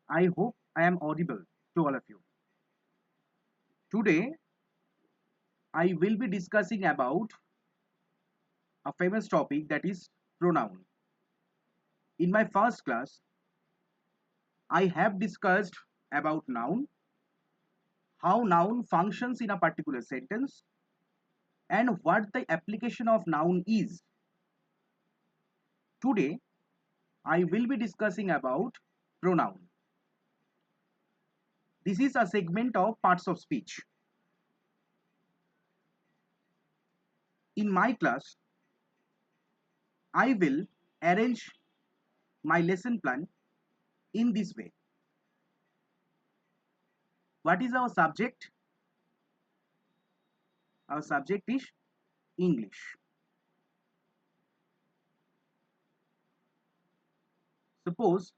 I hope I am audible to all of you. Today, I will be discussing about a famous topic that is pronoun. In my first class, I have discussed about noun, how noun functions in a particular sentence, and what the application of noun is. Today, I will be discussing about pronoun. This is a segment of parts of speech. In my class, I will arrange my lesson plan in this way. What is our subject? Our subject is English. Suppose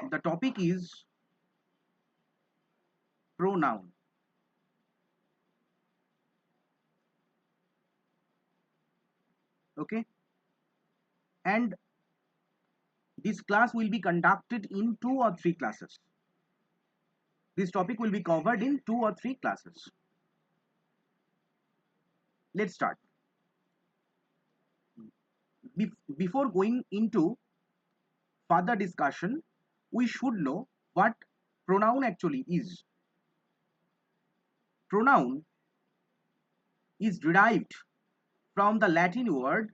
the topic is pronoun. Okay, and this class will be conducted in 2 or 3 classes. This topic will be covered in 2 or 3 classes. Let's start. Before going into further discussion, we should know what pronoun actually is. Pronoun is derived from the Latin word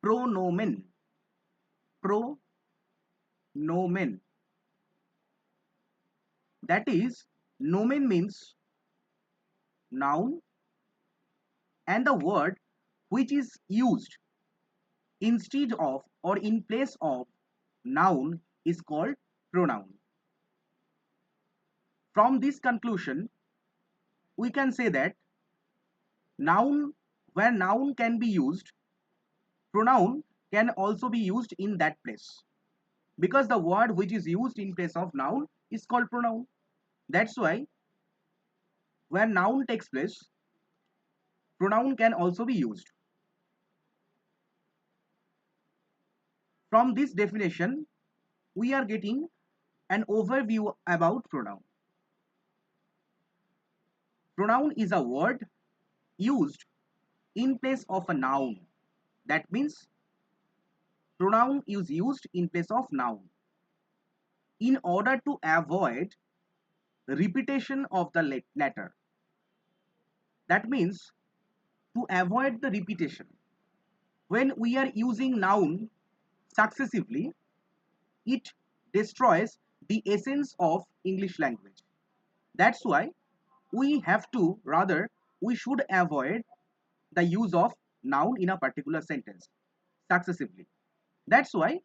pronomen. Pronomen. That is, nomen means noun, and the word which is used instead of or in place of noun is called pronoun. From this conclusion, we can say that noun, where noun can be used, pronoun can also be used in that place, because the word which is used in place of noun is called pronoun. That's why where noun takes place, pronoun can also be used. From this definition, we are getting an overview about pronoun. Pronoun is a word used in place of a noun. That means pronoun is used in place of noun in order to avoid repetition of the letter. That means to avoid the repetition. When we are using noun successively, it destroys the essence of English language. That's why we should avoid the use of noun in a particular sentence successively. That's why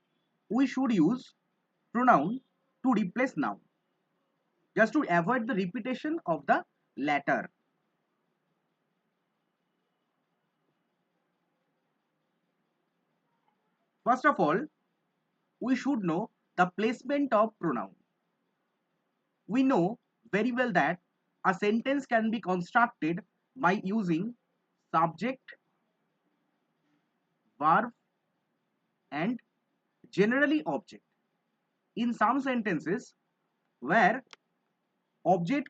we should use pronoun to replace noun, just to avoid the repetition of the latter. First of all, we should know the placement of pronoun. We know very well that a sentence can be constructed by using subject, verb, and generally object. In some sentences where object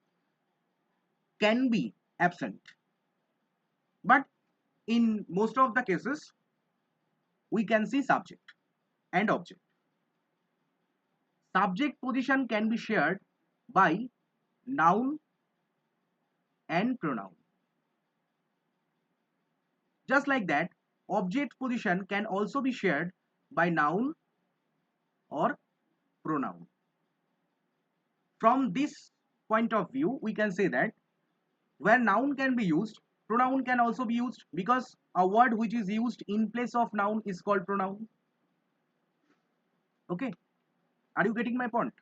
can be absent, but in most of the cases we can see subject and object. Subject position can be shared by noun and pronoun. Just like that, object position can also be shared by noun or pronoun. From this point of view, we can say that where noun can be used, pronoun can also be used, because a word which is used in place of noun is called pronoun. Okay, are you getting my point?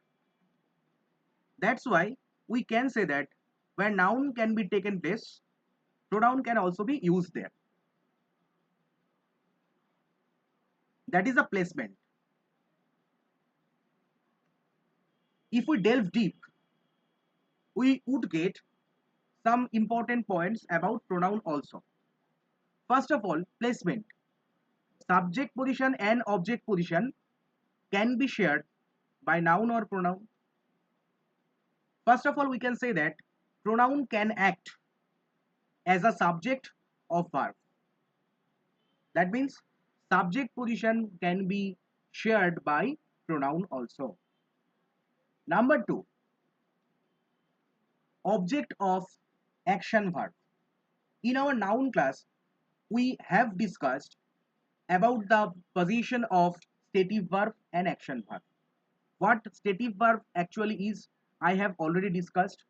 That's why we can say that where noun can be taken place, pronoun can also be used there. That is a placement. If we delve deep, we would get some important points about pronoun also. First of all, placement. Subject position and object position can be shared by noun or pronoun. First of all, we can say that pronoun can act as a subject of verb. That means subject position can be shared by pronoun also. Number two, object of action verb. In our noun class, we have discussed about the position of stative verb and action verb. What stative verb actually is, I have already discussed.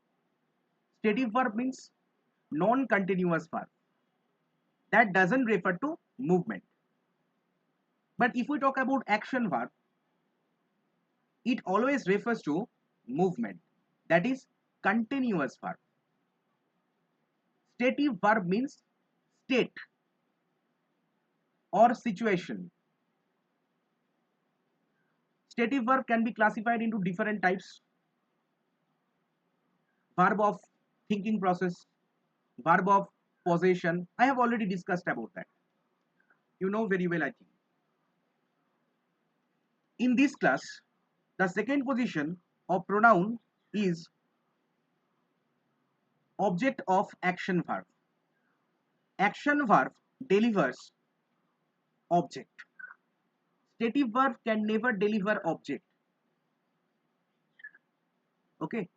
Stative verb means non-continuous verb that doesn't refer to movement. But if we talk about action verb, it always refers to movement, that is continuous verb. Stative verb means state or situation. Stative verb can be classified into different types: verb of thinking process, verb of possession. I have already discussed about that. You know very well, I think. In this class, the second position of pronoun is object of action verb. Action verb delivers object. Stative verb can never deliver object. Okay,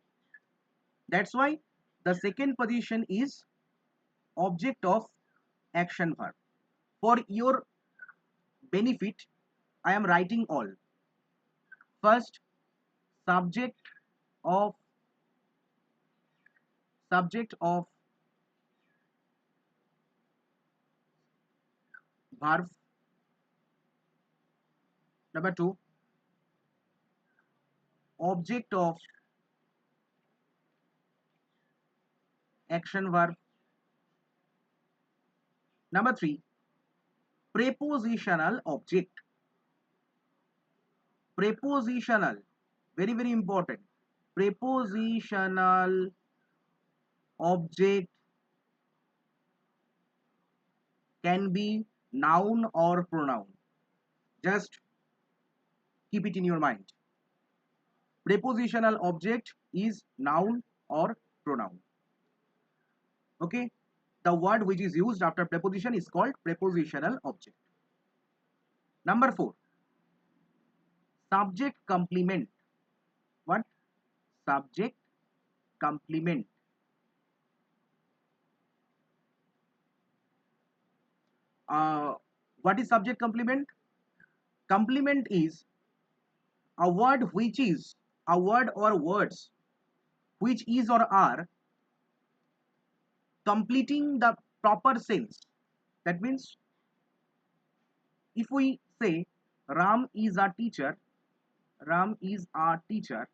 that's why the second position is object of action verb. For your benefit, I am writing all. First, subject of verb. Number two, object of action verb. Number three, prepositional object. Prepositional, very important. Prepositional object can be noun or pronoun. Just keep it in your mind. Prepositional object is noun or pronoun. Okay, the word which is used after preposition is called prepositional object. Number four, subject complement. What? Subject complement. What is subject complement? Complement is a word which is a word or words which is or are completing the proper sense. That means if we say Ram is a teacher, Ram is a teacher,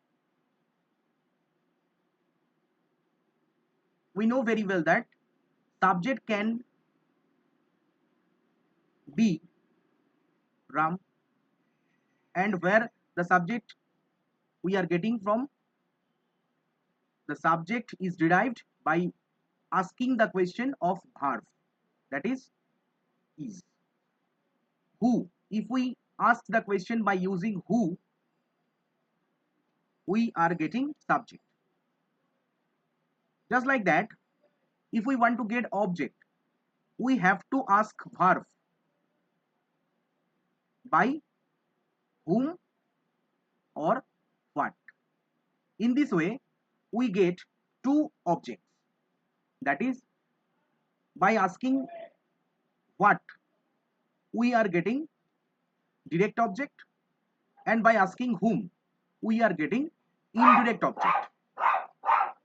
we know very well that subject can be Ram, and where the subject we are getting from, the subject is derived by asking the question of verb, that is. Who, if we ask the question by using who, we are getting subject. Just like that, if we want to get object, we have to ask verb by whom or what. In this way, we get two objects. That is, by asking what, we are getting direct object, and by asking whom, we are getting indirect object.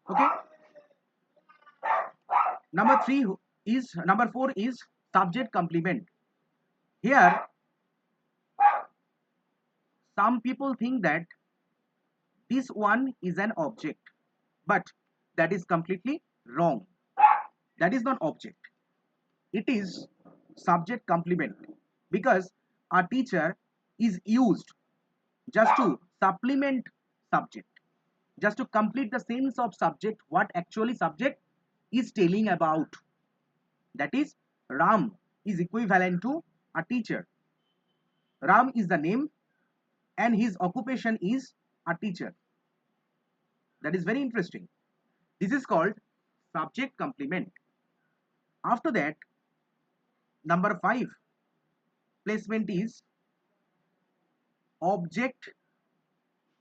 Okay. Number four is subject complement. Here, some people think that this one is an object, but that is completely wrong. That is not object. It is subject complement, because a teacher is used just to supplement subject, just to complete the sense of subject, what actually subject is telling about. That is, Ram is equivalent to a teacher. Ram is the name and his occupation is a teacher. That is very interesting. This is called subject complement. After that, number 5 placement is object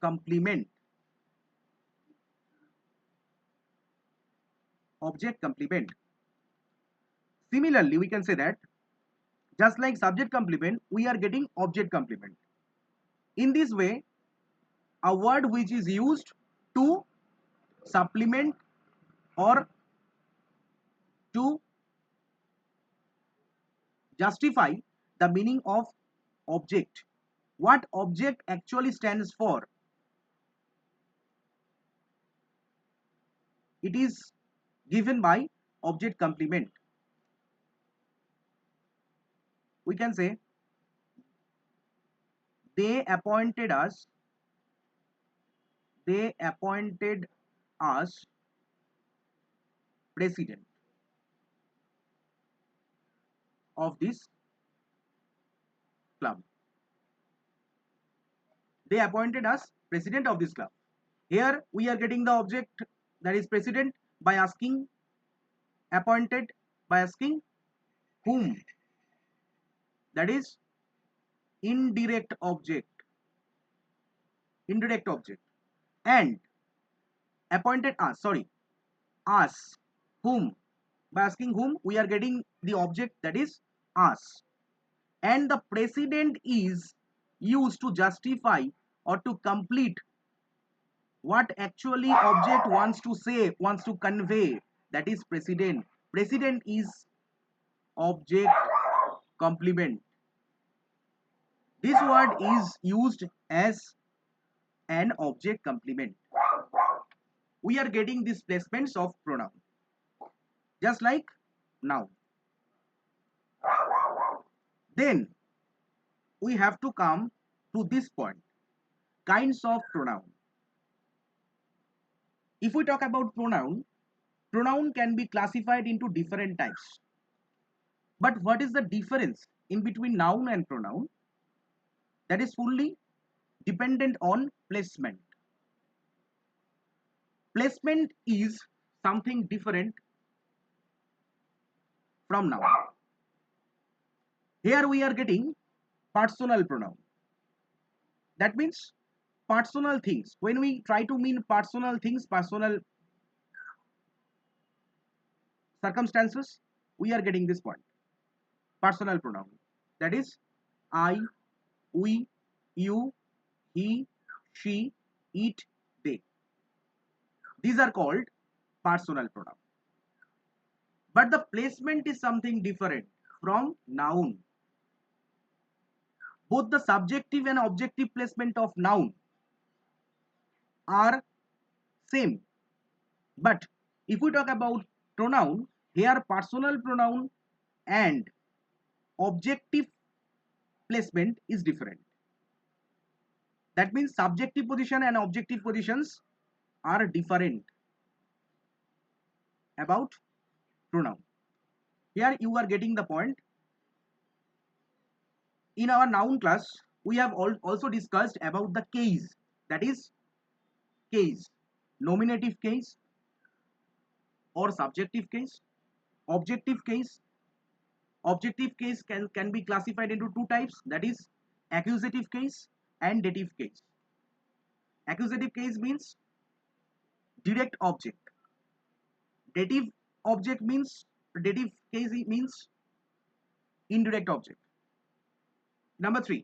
complement. Object complement. Similarly, we can say that just like subject complement, we are getting object complement. In this way, a word which is used to supplement or to justify the meaning of object. What object actually stands for? It is given by object complement. We can say they appointed us, they appointed us president of this club. They appointed us president of this club. Here we are getting the object, that is president, by asking appointed, by asking whom, that is indirect object, indirect object, and appointed us, sorry, us, whom, by asking whom we are getting the object, that is us, and the precedent is used to justify or to complete what actually object wants to say, wants to convey, that is precedent. Precedent is object complement. This word is used as an object complement. We are getting these placements of pronoun just like now. Then we have to come to this point, kinds of pronoun. If we talk about pronoun, pronoun can be classified into different types. But what is the difference in between noun and pronoun? That is fully dependent on placement. Placement is something different from noun. Here we are getting personal pronoun. That means personal things. When we try to mean personal things, personal circumstances, we are getting this point. Personal pronoun. That is I, we, you, he, she, it, they. These are called personal pronoun. But the placement is something different from noun. Both the subjective and objective placement of noun are same. But if we talk about pronoun, here personal pronoun and objective placement is different. That means subjective position and objective positions are different about pronoun. Here you are getting the point. In our noun class, we have also discussed about the case. That is case, nominative case or subjective case, objective case. Objective case can be classified into two types, that is accusative case and dative case. Accusative case means direct object. Dative object means, dative case means indirect object. Number 3,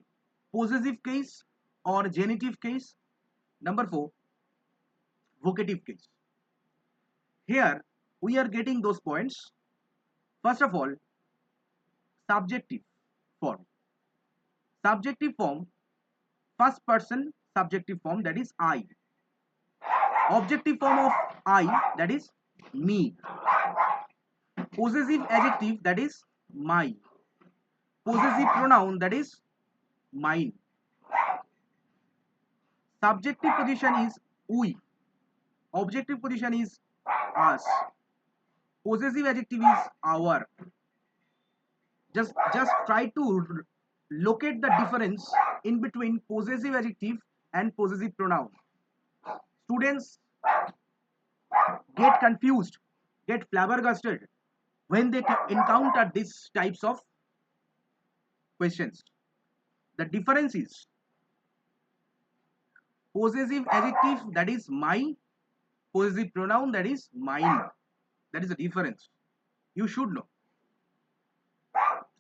possessive case or genitive case. Number 4, vocative case. Here we are getting those points. First of all, subjective form. Subjective form, first person subjective form, that is I. Objective form of I, that is me. Possessive adjective, that is my. Possessive pronoun, that is mine. Subjective position is we. Objective position is us. Possessive adjective is our. Just try to locate the difference in between possessive adjective and possessive pronoun. Students get confused, get flabbergasted when they encounter these types of questions. The difference is possessive adjective, that is my, possessive pronoun, that is mine. That is the difference. You should know.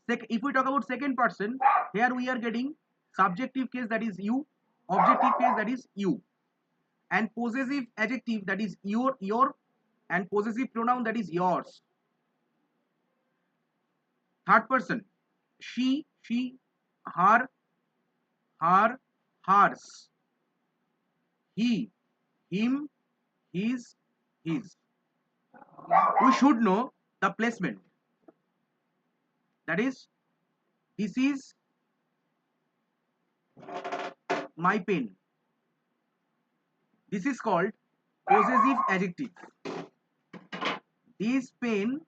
If we talk about second person, here we are getting subjective case, that is you, objective case, that is you, and possessive adjective, that is your, and possessive pronoun, that is yours. Third person, she, her, hers, he, him, his, his. We should know the placement. That is, this is my pen. This is called possessive adjective. This pen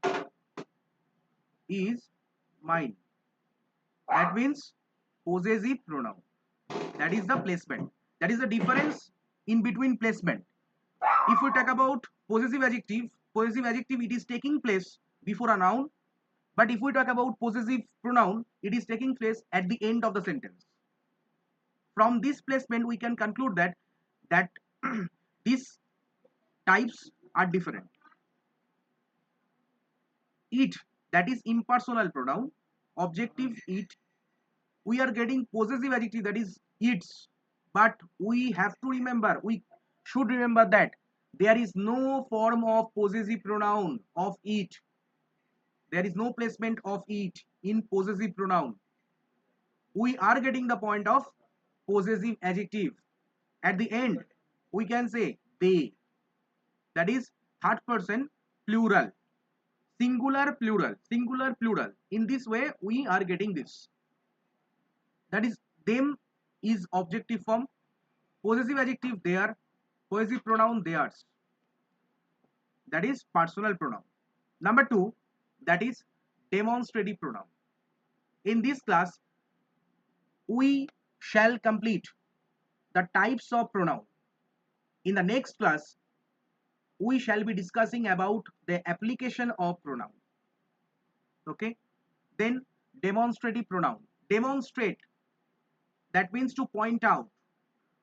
is mine. That means possessive pronoun. That is the placement. That is the difference in between placement. If we talk about possessive adjective, it is taking place before a noun. But if we talk about possessive pronoun, it is taking place at the end of the sentence. From this placement, we can conclude that these types are different. It, that is impersonal pronoun, objective it. We are getting possessive adjective, that is its. But we have to remember, we should remember that there is no form of possessive pronoun of it. There is no placement of it in possessive pronoun. We are getting the point of possessive adjective. At the end, we can say they. That is third person plural. Singular plural. Singular plural. In this way, we are getting this. That is, them is objective form. Possessive adjective their. Possessive pronoun theirs. That is personal pronoun. Number 2, that is demonstrative pronoun. In this class, we shall complete the types of pronoun. In the next class, we shall be discussing about the application of pronoun. Okay? Then demonstrative pronoun. Demonstrate, that means to point out.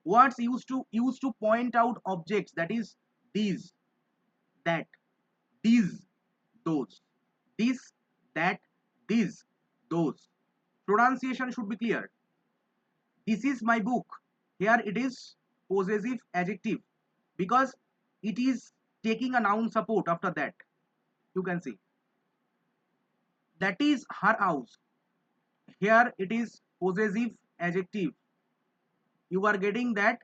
Words used to point out objects, that is these, that, these, those, this, that, these, those. Pronunciation should be clear. This is my book. Here it is possessive adjective because it is taking a noun support after that. You can see. That is her house. Here it is possessive adjective. You are getting that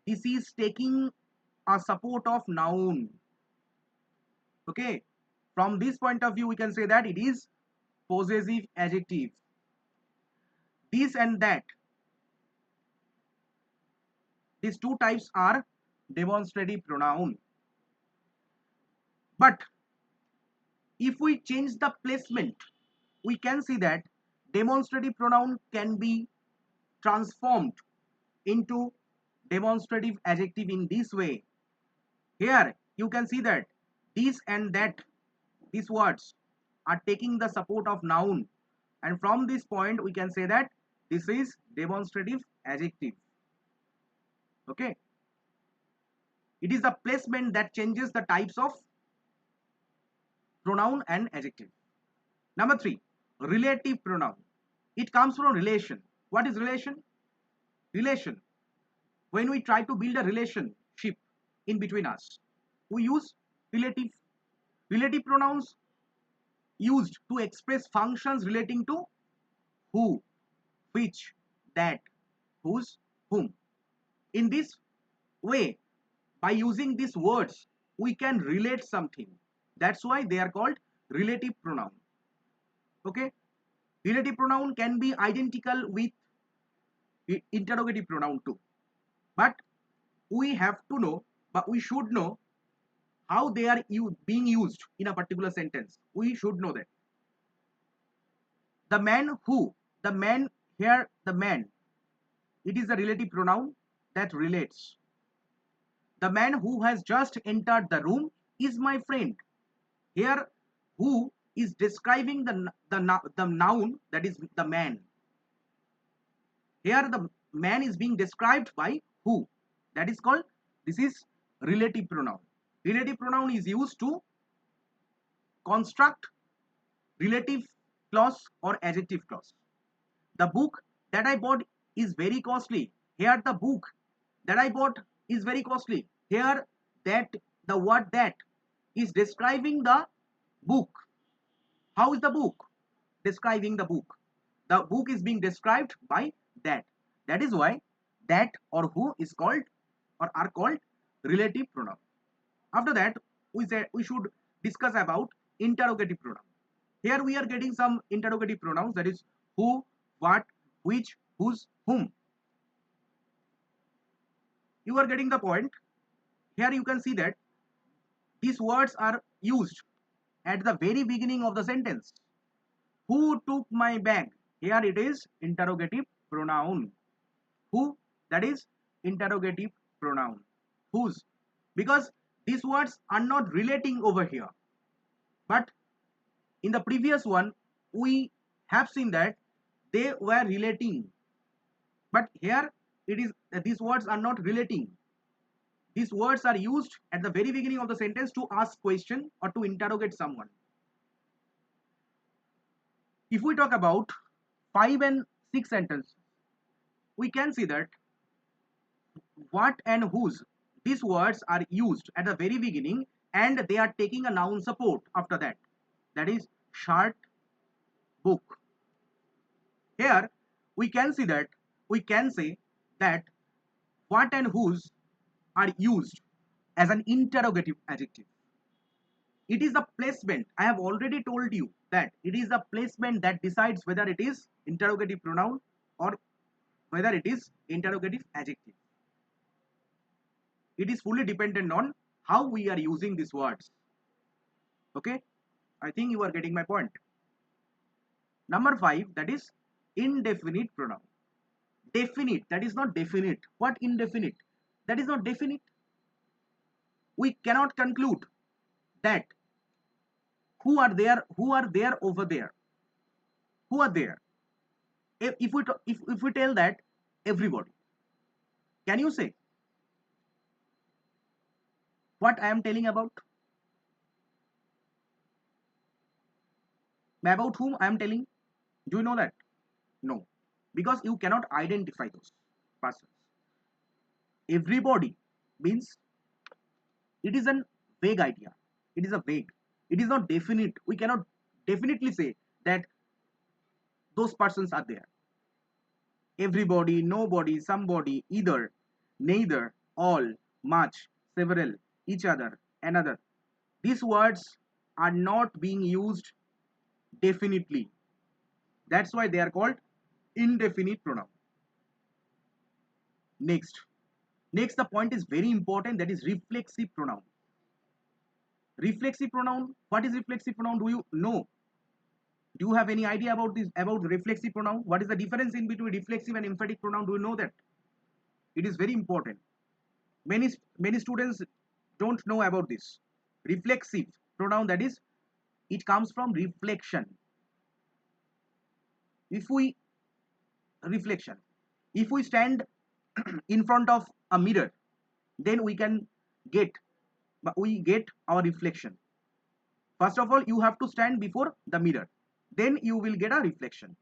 this is taking a support of noun. Okay. From this point of view, we can say that it is possessive adjective. This and that. These two types are demonstrative pronoun. But if we change the placement, we can see that demonstrative pronoun can be transformed into demonstrative adjective in this way. Here you can see that this and that, these words are taking the support of noun, and from this point we can say that this is demonstrative adjective. Okay, it is the placement that changes the types of pronoun and adjective. Number 3, relative pronoun. It comes from relation. What is relation? Relation. When we try to build a relationship in between us, we use relative. Relative pronouns used to express functions relating to who, which, that, whose, whom. In this way, by using these words, we can relate something. That's why they are called relative pronoun. Okay, relative pronoun can be identical with interrogative pronoun too, but we have to know, but we should know how they are being used in a particular sentence. We should know that the man who, the man here the man, it is a relative pronoun that relates. The man who has just entered the room is my friend. Here, who is describing the noun, that is the man. Here the man is being described by who. That is called, this is relative pronoun. Relative pronoun is used to construct relative clause or adjective clause. The book that I bought is very costly. Here the book that I bought is very costly. Here that, the word that is describing the book. How is the book? Describing the book. The book is being described by that. That is why that or who is called or are called relative pronoun. After that, we said we should discuss about interrogative pronoun. Here we are getting some interrogative pronouns, that is who, what, which, whose, whom. You are getting the point. Here you can see that these words are used at the very beginning of the sentence. Who took my bag? Here it is interrogative pronoun. Who, that is interrogative pronoun. Whose, because these words are not relating over here, but in the previous one we have seen that they were relating, but here it is these words are not relating. These words are used at the very beginning of the sentence to ask question or to interrogate someone. If we talk about 5 and 6 sentences, we can see that what and whose, these words are used at the very beginning and they are taking a noun support after that. That is shirt, book. Here we can see that we can say that what and whose are used as an interrogative adjective. It is the placement. I have already told you that it is the placement that decides whether it is interrogative pronoun or whether it is interrogative adjective. It is fully dependent on how we are using these words. Okay, I think you are getting my point. Number 5, that is indefinite pronoun. Definite, that is not definite. What indefinite? That is not definite. We cannot conclude that who are there over there. Who are there? If we tell that everybody, can you say what I am telling about? About whom I am telling? Do you know that? No, because you cannot identify those persons. Everybody means it is a vague idea. It is a vague. It is not definite. We cannot definitely say that those persons are there. Everybody, nobody, somebody, either, neither, all, much, several, each other, another. These words are not being used definitely. That's why they are called indefinite pronoun. Next, the point is very important, that is reflexive pronoun. Reflexive pronoun, what is reflexive pronoun? Do you know? Do you have any idea about this, about reflexive pronoun? What is the difference in between reflexive and emphatic pronoun? Do you know that? It is very important. Many students don't know about this. Reflexive pronoun, that is, it comes from reflection. If we reflection, if we stand in front of a mirror, then we get our reflection. First of all, you have to stand before the mirror, then you will get a reflection.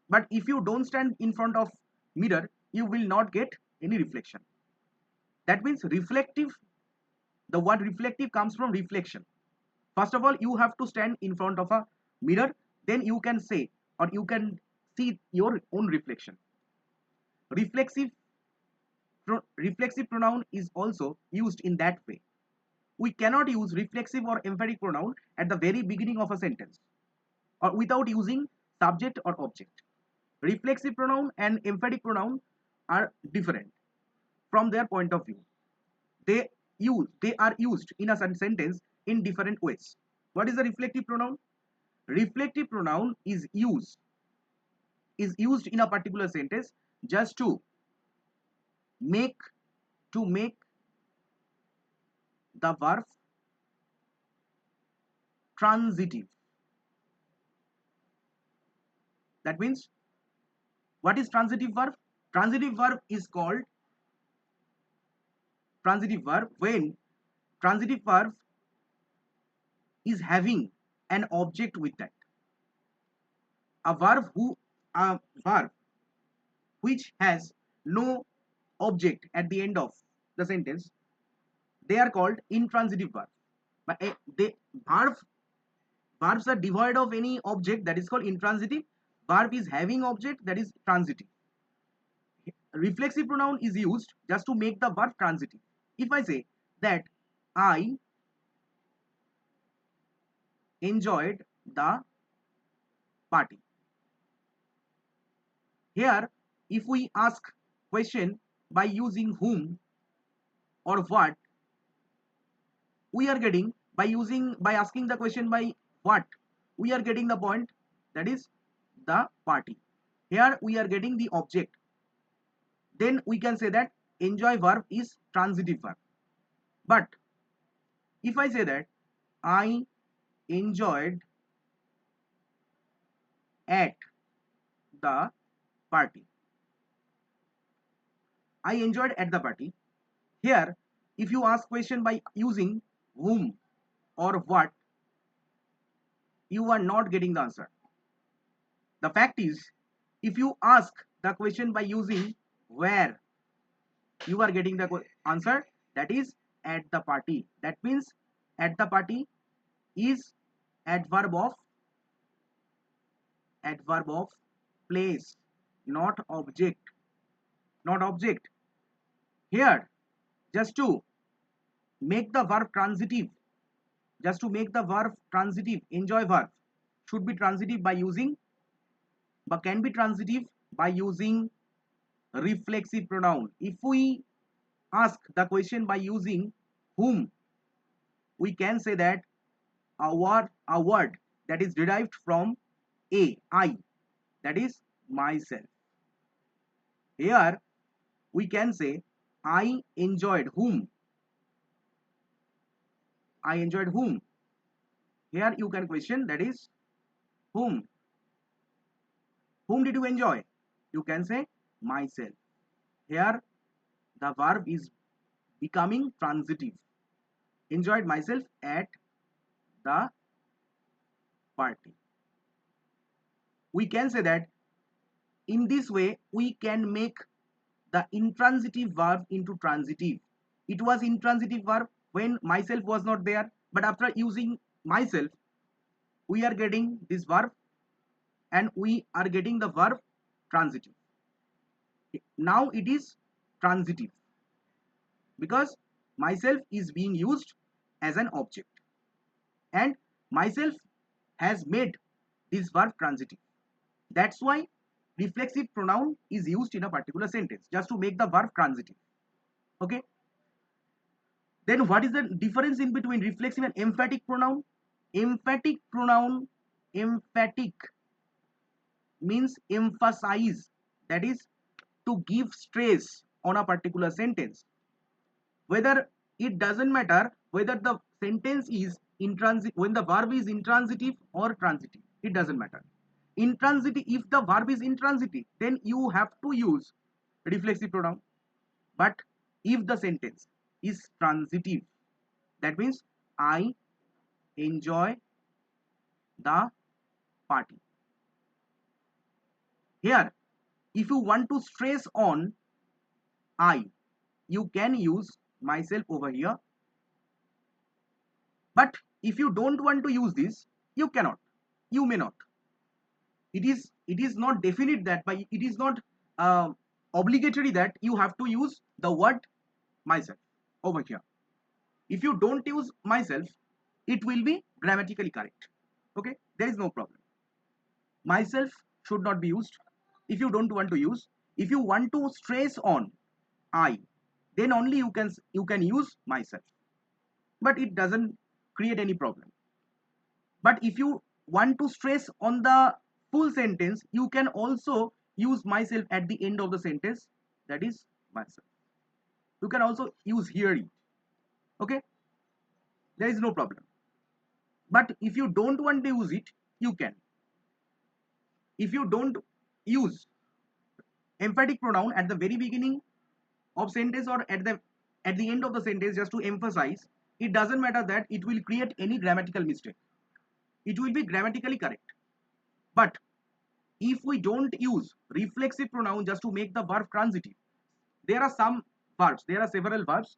But if you don't stand in front of mirror, you will not get any reflection. That means reflective, the word reflective comes from reflection. First of all, you have to stand in front of a mirror, then you can say or you can see your own reflection. Reflexive pronoun is also used in that way. We cannot use reflexive or emphatic pronoun at the very beginning of a sentence or without using subject or object. Reflexive pronoun and emphatic pronoun are different from their point of view. They are used in a sentence in different ways. What is a reflective pronoun? Reflective pronoun is used is used in a particular sentence just make to make the verb transitive. That means, what is transitive verb? Transitive verb is called transitive verb when transitive verb is having an object with that. A verb which has no object at the end of the sentence, they are called intransitive verbs. But they verbs are devoid of any object, that is called intransitive. Verb is having object, that is transitive. Reflexive pronoun is used just to make the verb transitive. If I say that I enjoyed the party, here if we ask question by using whom or what, we are getting by asking the question by what, we are getting the point, that is the party. Here we are getting the object. Then we can say that enjoy verb is transitive verb. But if I say that I enjoyed at the party, I enjoyed at the party, here if you ask question by using whom or what, you are not getting the answer. The fact is, if you ask the question by using where, you are getting the answer, that is at the party. That means at the party is adverb of place, not object. Not object. Here, just to make the verb transitive, enjoy verb should be transitive by using, but can be transitive by using reflexive pronoun. If we ask the question by using whom, we can say that a word that is derived from I, that is myself. Here we can say I enjoyed whom. I enjoyed whom. Here you can question, that is whom. Whom did you enjoy? You can say myself. Here the verb is becoming transitive. Enjoyed myself at the party. We can say that in this way we can make the intransitive verb into transitive. It was intransitive verb when myself was not there, but after using myself, we are getting this verb and we are getting the verb transitive. Now it is transitive because myself is being used as an object and myself has made this verb transitive. That's why reflexive pronoun is used in a particular sentence just to make the verb transitive. Okay. Then what is the difference in between reflexive and emphatic pronoun? Emphatic pronoun, emphatic means emphasize, that is to give stress on a particular sentence. Whether it doesn't matter whether the sentence is intransitive, when the verb is intransitive or transitive, it doesn't matter. Intransitive, if the verb is intransitive, then you have to use reflexive pronoun. But if the sentence is transitive, that means I enjoy the party. Here, if you want to stress on I, you can use myself over here. But if you don't want to use this, you cannot. You may not. It is not definite that by it is not obligatory that you have to use the word myself over here. If you don't use myself, it will be grammatically correct. Okay, there is no problem. Myself should not be used if you don't want to use. If you want to stress on I, then only you can use myself, but it doesn't create any problem. But if you want to stress on the full sentence, you can also use myself at the end of the sentence, that is myself. You can also use hearing. Okay, there is no problem. But if you don't want to use it, you can. If you don't use emphatic pronoun at the very beginning of sentence or at the end of the sentence, just to emphasize, it doesn't matter that it will create any grammatical mistake. It will be grammatically correct. But if we don't use reflexive pronoun just to make the verb transitive, there are several verbs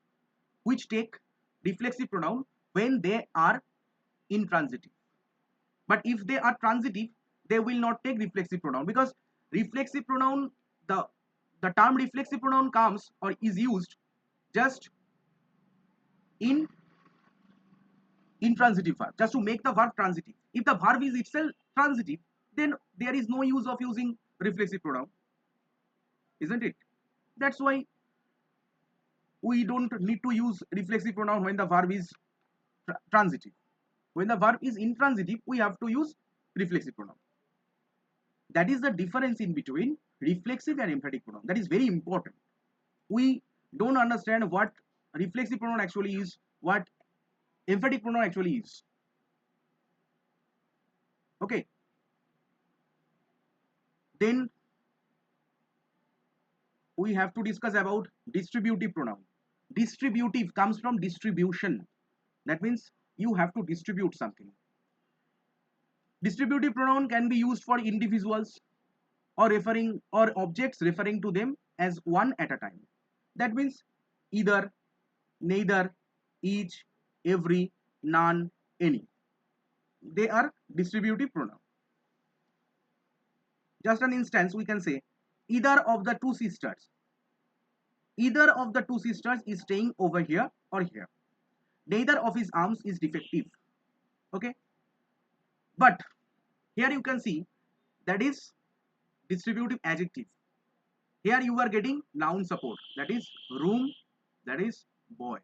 which take reflexive pronoun when they are intransitive. But if they are transitive, they will not take reflexive pronoun, because reflexive pronoun, the term reflexive pronoun comes or is used just in intransitive verb, just to make the verb transitive. If the verb is itself transitive, then there is no use of using reflexive pronoun, isn't it? That's why we don't need to use reflexive pronoun when the verb is transitive. When the verb is intransitive, we have to use reflexive pronoun. That is the difference in between reflexive and emphatic pronoun. That is very important. We don't understand what reflexive pronoun actually is, what emphatic pronoun actually is. Okay. Then we have to discuss about distributive pronoun. Distributive comes from distribution. That means you have to distribute something. Distributive pronoun can be used for individuals or objects referring to them as one at a time. That means either, neither, each, every, none, any. They are distributive pronoun. Just an instance, we can say either of the two sisters. Either of the two sisters is staying over here or here. Neither of his arms is defective. Okay. But here you can see that is distributive adjective. Here you are getting noun support. That is room. That is boy.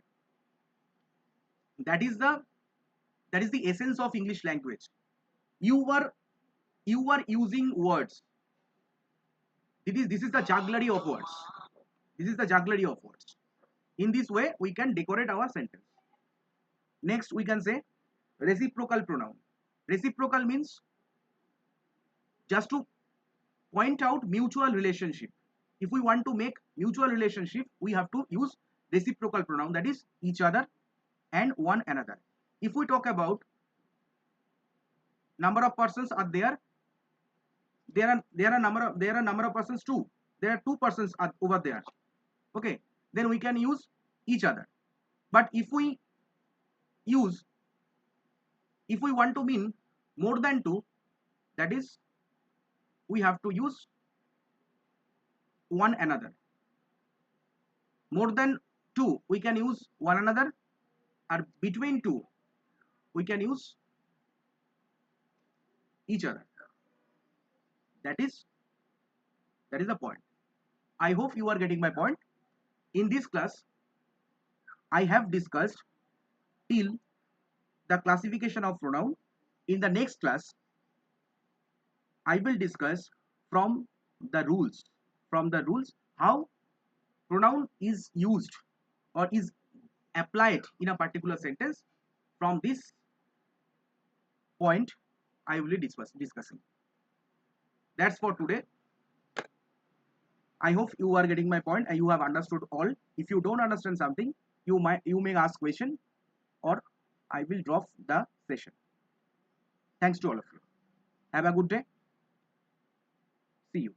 That is the essence of English language. You are using words. This is the jugglery of words. This is the jugglery of words. In this way, we can decorate our sentence. Next, we can say reciprocal pronoun. Reciprocal means just to point out mutual relationship. If we want to make mutual relationship, we have to use reciprocal pronoun, that is each other and one another. If we talk about number of persons are there are number of persons too. There are two persons are over there. Okay, then we can use each other. But if we want to mean more than two, that is we have to use one another. More than two, we can use one another, or between two, we can use each other. That is the point. I hope you are getting my point. In this class, I have discussed till the classification of pronoun. In the next class, I will discuss from the rules, how pronoun is used or is applied in a particular sentence. From this point, I will be discussing. That's for today. I hope you are getting my point and you have understood all. If you don't understand something, you may ask question, or I will drop the session. Thanks to all of you. Have a good day. See you.